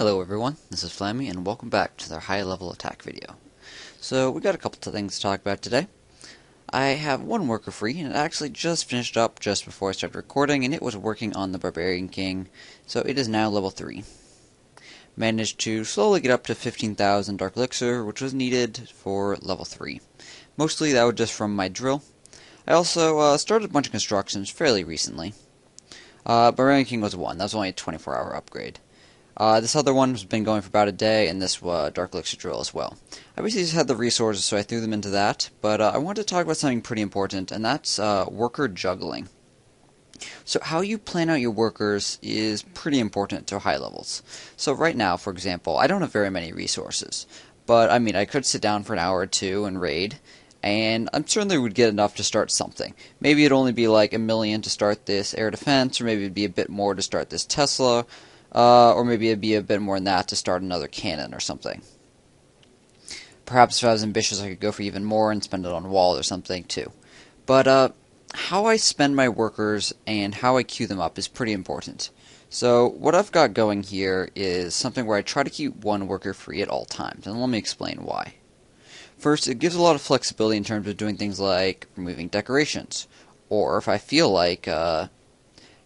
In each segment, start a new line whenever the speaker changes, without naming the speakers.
Hello everyone, this is Flammy, and welcome back to their high level attack video. So we got a couple of things to talk about today. I have one worker free, and it actually just finished up just before I started recording, and it was working on the Barbarian King, so it is now level 3. Managed to slowly get up to 15,000 Dark Elixir, which was needed for level 3. Mostly that was just from my drill. I also started a bunch of constructions fairly recently. Barbarian King was one, that was only a 24-hour upgrade. This other one has been going for about a day, and this Dark Elixir drill as well. I basically just had the resources, so I threw them into that, but I wanted to talk about something pretty important, and that's worker juggling. So how you plan out your workers is pretty important to high levels. So right now, for example, I don't have very many resources, but I mean, I could sit down for an hour or two and raid, and I'm certainly would get enough to start something. Maybe it'd only be like 1 million to start this air defense, or maybe it'd be a bit more to start this Tesla, or maybe it'd be a bit more than that to start another cannon or something. Perhaps if I was ambitious, I could go for even more and spend it on wall or something too. But how I spend my workers and how I queue them up is pretty important. So what I've got going here is something where I try to keep one worker free at all times, and let me explain why. First, it gives a lot of flexibility in terms of doing things like removing decorations, or if I feel like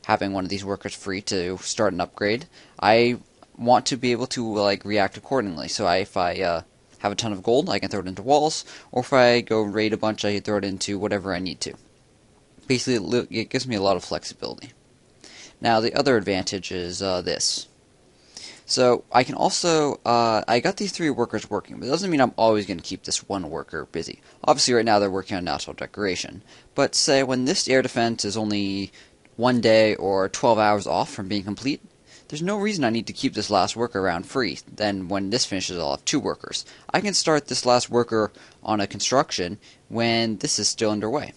having one of these workers free to start an upgrade, I want to be able to react accordingly. So if I have a ton of gold, I can throw it into walls, or if I go raid a bunch, I can throw it into whatever I need to. Basically, it gives me a lot of flexibility. Now, the other advantage is this. So I can also, I got these 3 workers working, but it doesn't mean I'm always going to keep this one worker busy. Obviously, right now they're working on natural decoration, but say when this air defense is only 1 day or 12 hours off from being complete, there's no reason I need to keep this last worker around free. Then when this finishes, I'll have 2 workers. I can start this last worker on a construction when this is still underway.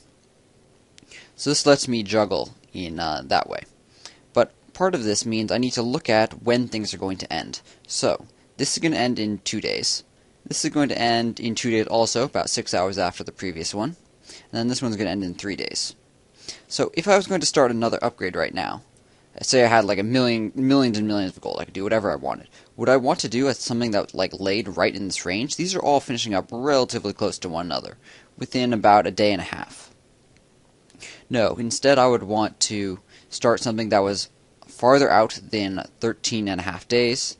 So this lets me juggle in that way. But part of this means I need to look at when things are going to end. So this is going to end in 2 days. This is going to end in 2 days also, about 6 hours after the previous one. And then this one's going to end in 3 days. So if I was going to start another upgrade right now, say I had like millions and millions of gold, I could do whatever I wanted. Would I want to do something that laid right in this range? These are all finishing up relatively close to one another, within about a day and a half. No, instead I would want to start something that was farther out than 13 and a half days,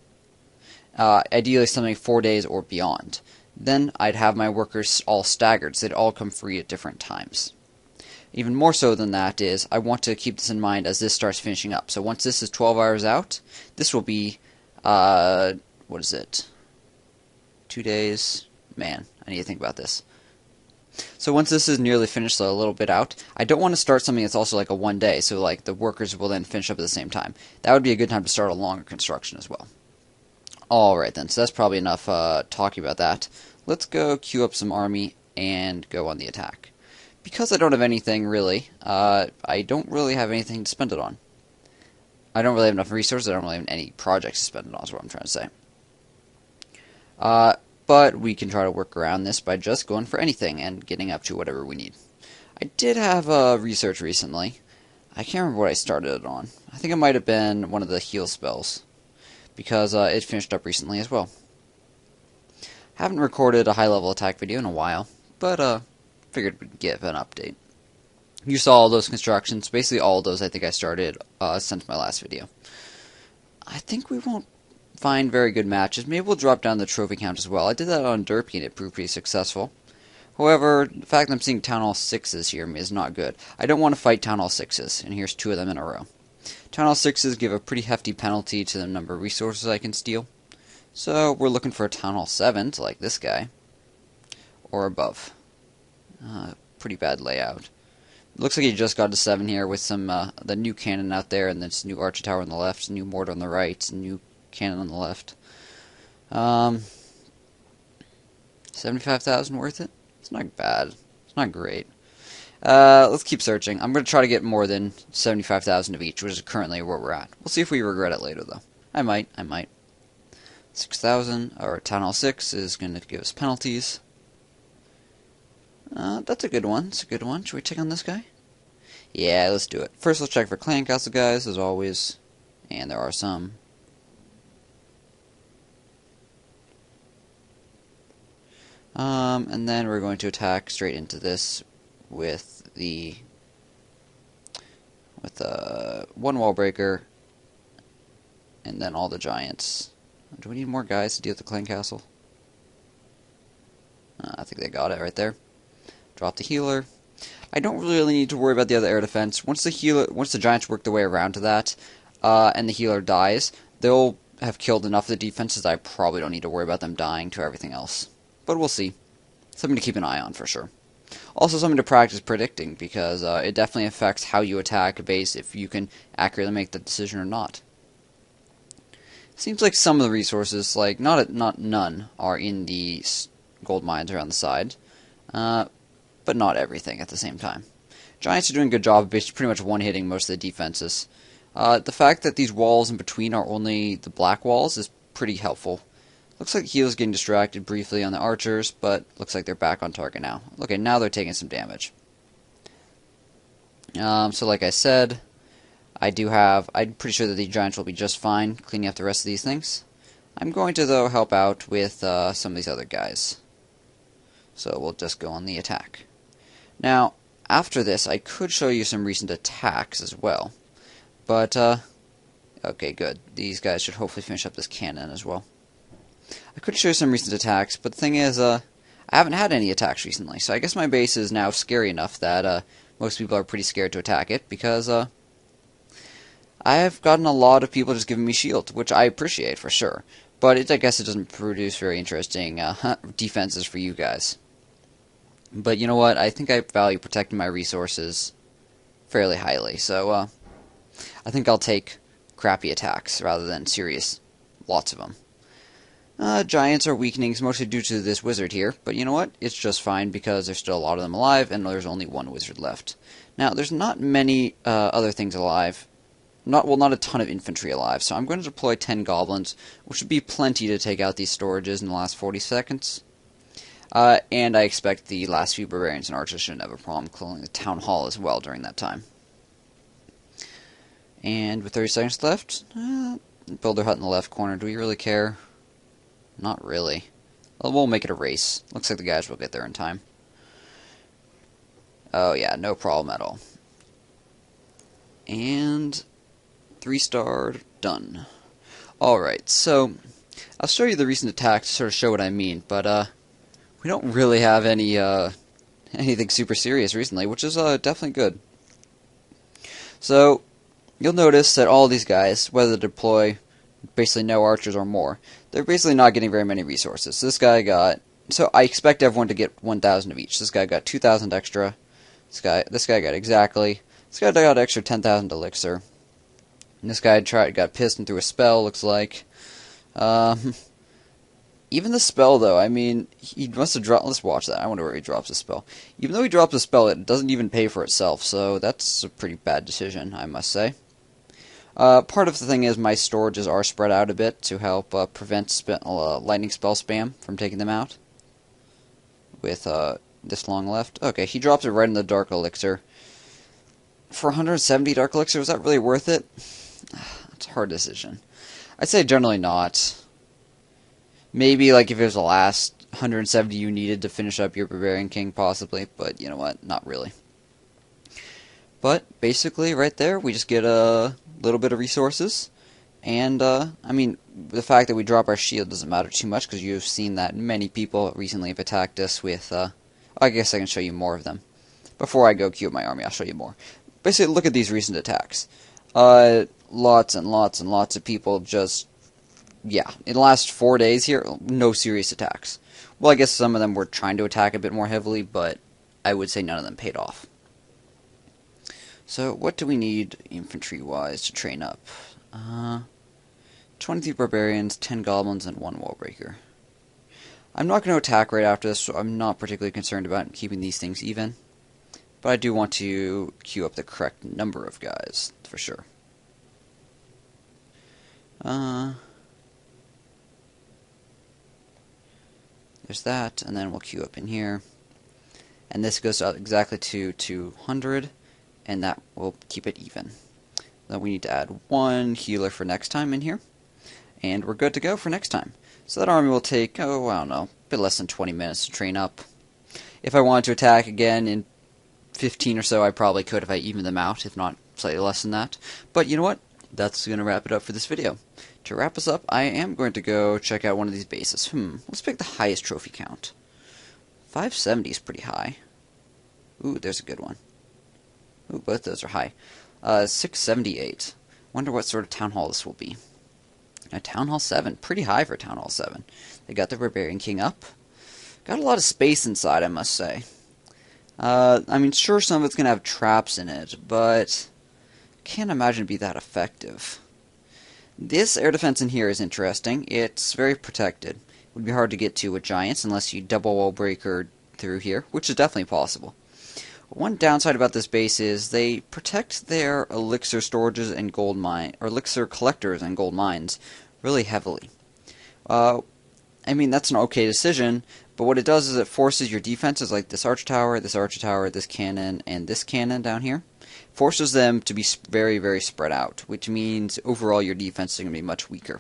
ideally something 4 days or beyond. Then I'd have my workers all staggered, so they'd all come free at different times. Even more so than that is, I want to keep this in mind as this starts finishing up. So once this is 12 hours out, this will be, what is it? 2 days? Man, I need to think about this. So once this is nearly finished, so a little bit out, I don't want to start something that's also like a 1 day, so like the workers will then finish up at the same time. That would be a good time to start a longer construction as well. Alright then, so that's probably enough talking about that. Let's go queue up some army and go on the attack. Because I don't have anything, really, I don't really have anything to spend it on. I don't really have enough resources, I don't really have any projects to spend it on, is what I'm trying to say. But we can try to work around this by just going for anything and getting up to whatever we need. I did have research recently. I can't remember what I started it on. I think it might have been one of the heal spells, because it finished up recently as well. Haven't recorded a high-level attack video in a while, but figured we'd give an update. You saw all those constructions. Basically all of those I think I started since my last video. I think we won't find very good matches. Maybe we'll drop down the trophy count as well. I did that on Derpy and it proved pretty successful. However, the fact that I'm seeing Town Hall 6s here is not good. I don't want to fight Town Hall 6s, and here's 2 of them in a row. Town Hall 6s give a pretty hefty penalty to the number of resources I can steal. So we're looking for a Town Hall 7s, like this guy, or above. Pretty bad layout. Looks like he just got to 7 here with some the new cannon out there, and this new archer tower on the left, new mortar on the right, new cannon on the left. 75,000 worth it? It's not bad. It's not great. Let's keep searching. I'm going to try to get more than 75,000 of each, which is currently where we're at. We'll see if we regret it later, though. I might. 6,000, or Town Hall 6 is going to give us penalties. That's a good one. It's a good one. Should we check on this guy? Yeah, let's do it. First, let's check for clan castle guys, as always. And there are some. And then we're going to attack straight into this with one wall breaker, and then all the giants. Do we need more guys to deal with the clan castle? I think they got it right there. Drop the healer. I don't really need to worry about the other air defense. Once the giants work their way around to that, and the healer dies, they'll have killed enough of the defenses that I probably don't need to worry about them dying to everything else. But we'll see. Something to keep an eye on for sure. Also something to practice predicting, because it definitely affects how you attack a base if you can accurately make the decision or not. Seems like some of the resources, like not none, are in the gold mines around the side, but not everything at the same time. Giants are doing a good job of pretty much one-hitting most of the defenses. The fact that these walls in between are only the black walls is pretty helpful. Looks like Heal's getting distracted briefly on the archers, but looks like they're back on target now. Okay, now they're taking some damage. So like I said, I'm pretty sure that the giants will be just fine cleaning up the rest of these things. I'm going to, though, help out with some of these other guys. So we'll just go on the attack. Now, after this, I could show you some recent attacks as well. But, okay, good. These guys should hopefully finish up this cannon as well. I could show you some recent attacks, but the thing is, I haven't had any attacks recently, so I guess my base is now scary enough that most people are pretty scared to attack it, because I have gotten a lot of people just giving me shield, which I appreciate for sure. But I guess it doesn't produce very interesting defenses for you guys. But you know what? I think I value protecting my resources fairly highly, so I think I'll take crappy attacks rather than serious, lots of them. Giants are weakening, mostly due to this wizard here, but you know what? It's just fine because there's still a lot of them alive, and there's only one wizard left. Now, there's not many other things alive. Not a ton of infantry alive, so I'm going to deploy 10 goblins, which would be plenty to take out these storages in the last 40 seconds. And I expect the last few barbarians and archers shouldn't have a problem clearing the town hall as well during that time. And with 30 seconds left, build their hut in the left corner. Do we really care? Not really. Well, we'll make it a race. Looks like the guys will get there in time. Oh yeah, no problem at all. And 3-star, done. Alright, so I'll show you the recent attacks to sort of show what I mean, but we don't really have anything super serious recently, which is definitely good. So you'll notice that all these guys, whether they deploy basically no archers or more, they're basically not getting very many resources. So this guy got, so I expect everyone to get 1,000 of each. This guy got 2,000 extra. This guy got exactly. This guy got extra 10,000 elixir. And this guy got pissed and threw a spell, looks like. Even the spell, though, I mean, he must have dropped. Let's watch that. I wonder where he drops the spell. Even though he drops a spell, it doesn't even pay for itself, so that's a pretty bad decision, I must say. Part of the thing is my storages are spread out a bit to help prevent lightning spell spam from taking them out. With this long left. Okay, he drops it right in the dark elixir. For 170 dark elixir, was that really worth it? It's a hard decision. I'd say generally not. Maybe like if it was the last 170 you needed to finish up your Barbarian King, possibly, but you know what, not really. But basically, right there, we just get a little bit of resources, and I mean, the fact that we drop our shield doesn't matter too much, because you've seen that many people recently have attacked us with, I guess I can show you more of them. Before I go queue up my army, I'll show you more. Basically, look at these recent attacks. Lots and lots and lots of people just, yeah, in the last 4 days here, no serious attacks. Well, I guess some of them were trying to attack a bit more heavily, but I would say none of them paid off. So, what do we need infantry-wise to train up? 23 barbarians, 10 goblins, and 1 wall breaker. I'm not going to attack right after this, so I'm not particularly concerned about keeping these things even. But I do want to queue up the correct number of guys, for sure. There's that, and then we'll queue up in here. And this goes out exactly to 200, and that will keep it even. Then we need to add 1 healer for next time in here. And we're good to go for next time. So that army will take, oh, I don't know, bit less than 20 minutes to train up. If I wanted to attack again in 15 or so, I probably could if I evened them out, if not slightly less than that. But you know what? That's going to wrap it up for this video. To wrap us up, I am going to go check out one of these bases. Let's pick the highest trophy count. 570 is pretty high. Ooh, there's a good one. Ooh, both those are high. 678. Wonder what sort of Town Hall this will be. A Town Hall 7. Pretty high for Town Hall 7. They got the Barbarian King up. Got a lot of space inside, I must say. I mean, sure, some of it's going to have traps in it, but can't imagine it'd be that effective. This air defense in here is interesting. It's very protected. It would be hard to get to with giants unless you double wall breaker through here, which is definitely possible. One downside about this base is they protect their elixir storages and gold mine, or elixir collectors and gold mines really heavily. I mean, that's an okay decision, but what it does is it forces your defenses, like this arch tower, this cannon, and this cannon down here, forces them to be very, very spread out, which means overall your defense is going to be much weaker.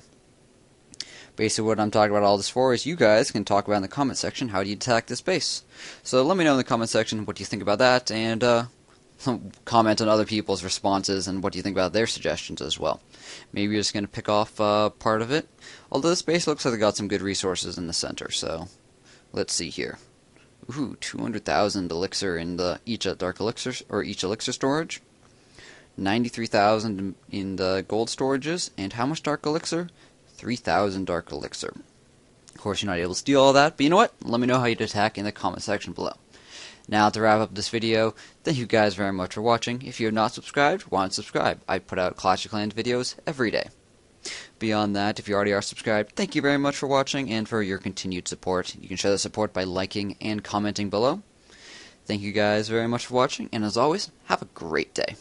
Basically what I'm talking about all this for is you guys can talk about in the comment section how do you attack this base. So let me know in the comment section what you think about that, and comment on other people's responses and what you think about their suggestions as well. Maybe you're just going to pick off part of it. Although this base looks like they got some good resources in the center, so let's see here. Ooh, 200,000 elixir in each dark elixir or each elixir storage. 93,000 in the gold storages, and how much dark elixir? 3,000 dark elixir. Of course, you're not able to steal all that, but you know what? Let me know how you'd attack in the comment section below. Now, to wrap up this video, thank you guys very much for watching. If you have not subscribed, why not subscribe? I put out Clash of Clans videos every day. Beyond that, if you already are subscribed, thank you very much for watching and for your continued support. You can show the support by liking and commenting below. Thank you guys very much for watching, and as always, have a great day.